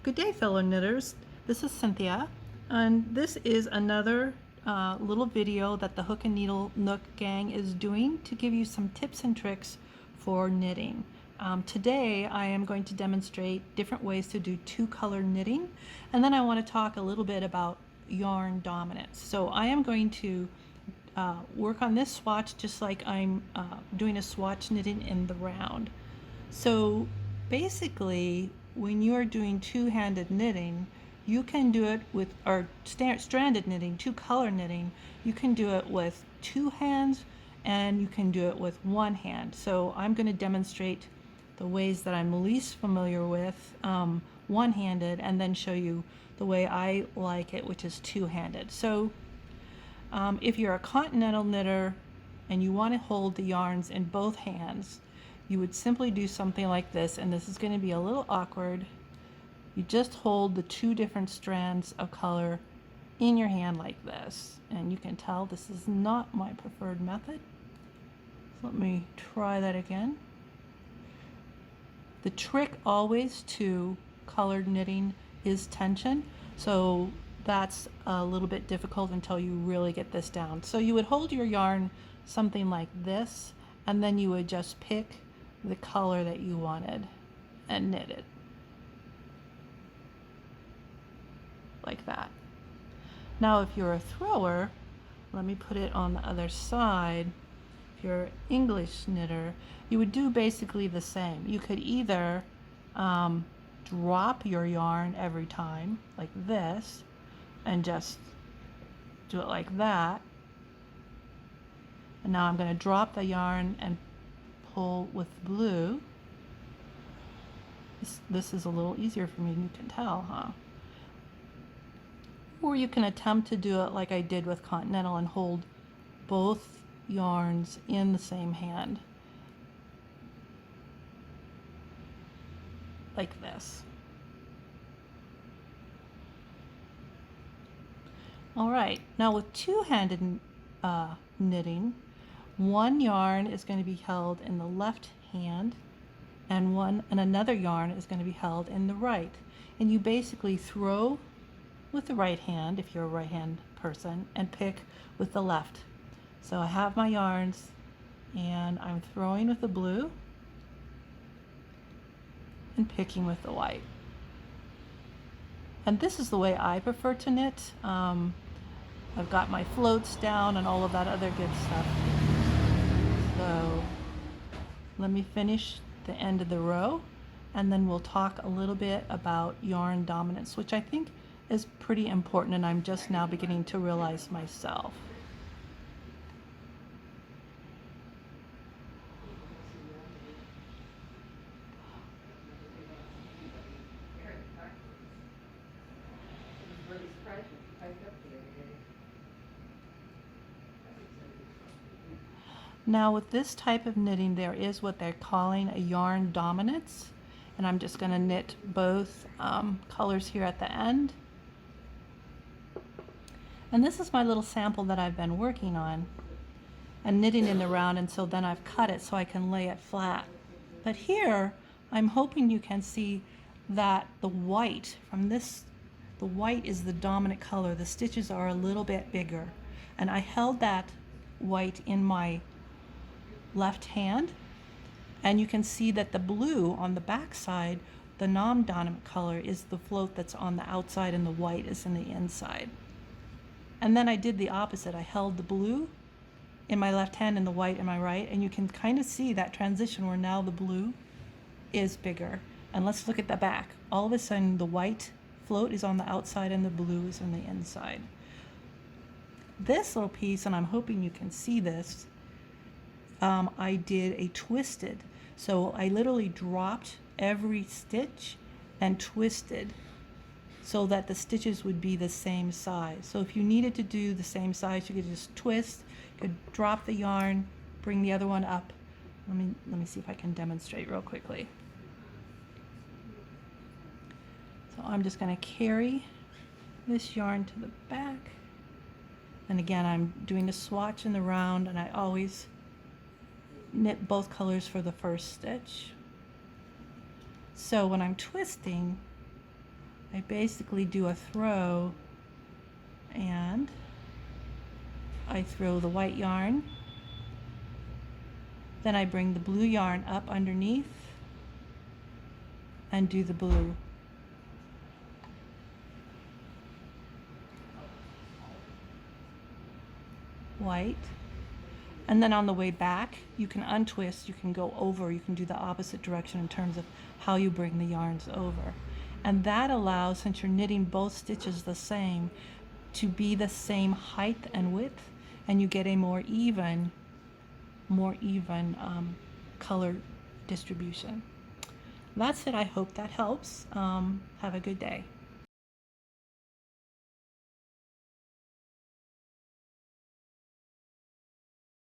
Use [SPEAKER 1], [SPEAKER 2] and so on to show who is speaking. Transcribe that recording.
[SPEAKER 1] Good day, fellow knitters. This is Cynthia, and this is another little video that the Hook and Needle Nook gang is doing to give you some tips and tricks for knitting. Today I am going to demonstrate different ways to do two-color knitting, and then I want to talk a little bit about yarn dominance. So I am going to work on this swatch just like I'm doing a swatch knitting in the round. So basically, when you are doing two-handed knitting, you can do it with, or stranded knitting, two-color knitting, you can do it with two hands and you can do it with one hand. So I'm going to demonstrate the ways that I'm least familiar with one-handed, and then show you the way I like it, which is two-handed. So if you're a continental knitter and you want to hold the yarns in both hands, you would simply do something like this, and this is going to be a little awkward. You just hold the two different strands of color in your hand like this, and you can tell this is not my preferred method. So let me try that again. The trick always to colored knitting is tension, so that's a little bit difficult until you really get this down. So you would hold your yarn something like this, and then you would just pick the color that you wanted and knit it like that. Now if you're a thrower, let me put it on the other side. If you're an English knitter, you would do basically the same. You could either drop your yarn every time like this and just do it like that, and now I'm going to drop the yarn and pull with blue. This is a little easier for me, you can tell, huh? Or you can attempt to do it like I did with Continental and hold both yarns in the same hand, like this. All right, now with two-handed knitting, one yarn is going to be held in the left hand and another yarn is going to be held in the right. And you basically throw with the right hand if you're a right hand person and pick with the left. So I have my yarns and I'm throwing with the blue and picking with the white. And this is the way I prefer to knit. I've got my floats down and all of that other good stuff. So let me finish the end of the row, and then we'll talk a little bit about yarn dominance, which I think is pretty important, and I'm just now beginning to realize myself. Now with this type of knitting, there is what they're calling a yarn dominance, and I'm just going to knit both colors here at the end. And this is my little sample that I've been working on and knitting in the round, and so then I've cut it so I can lay it flat. But here I'm hoping you can see that the white from this, the white is the dominant color. The stitches are a little bit bigger, and I held that white in my left hand, and you can see that the blue on the back side, the non-dominant color, is the float that's on the outside and the white is in the inside. And then I did the opposite. I held the blue in my left hand and the white in my right, and you can kind of see that transition where now the blue is bigger. And let's look at the back. All of a sudden the white float is on the outside and the blue is on the inside. This little piece, and I'm hoping you can see this, I did a twisted. So I literally dropped every stitch and twisted so that the stitches would be the same size. So if you needed to do the same size, you could just twist, you could drop the yarn, bring the other one up. Let me see if I can demonstrate real quickly. So I'm just going to carry this yarn to the back. And again, I'm doing a swatch in the round, and I always knit both colors for the first stitch. So when I'm twisting, I basically do a throw, and I throw the white yarn, then I bring the blue yarn up underneath and do the blue. White. And then on the way back, you can untwist, you can go over, you can do the opposite direction in terms of how you bring the yarns over. And that allows, since you're knitting both stitches the same, to be the same height and width, and you get a more even color distribution. That's it. I hope that helps. Have a good day.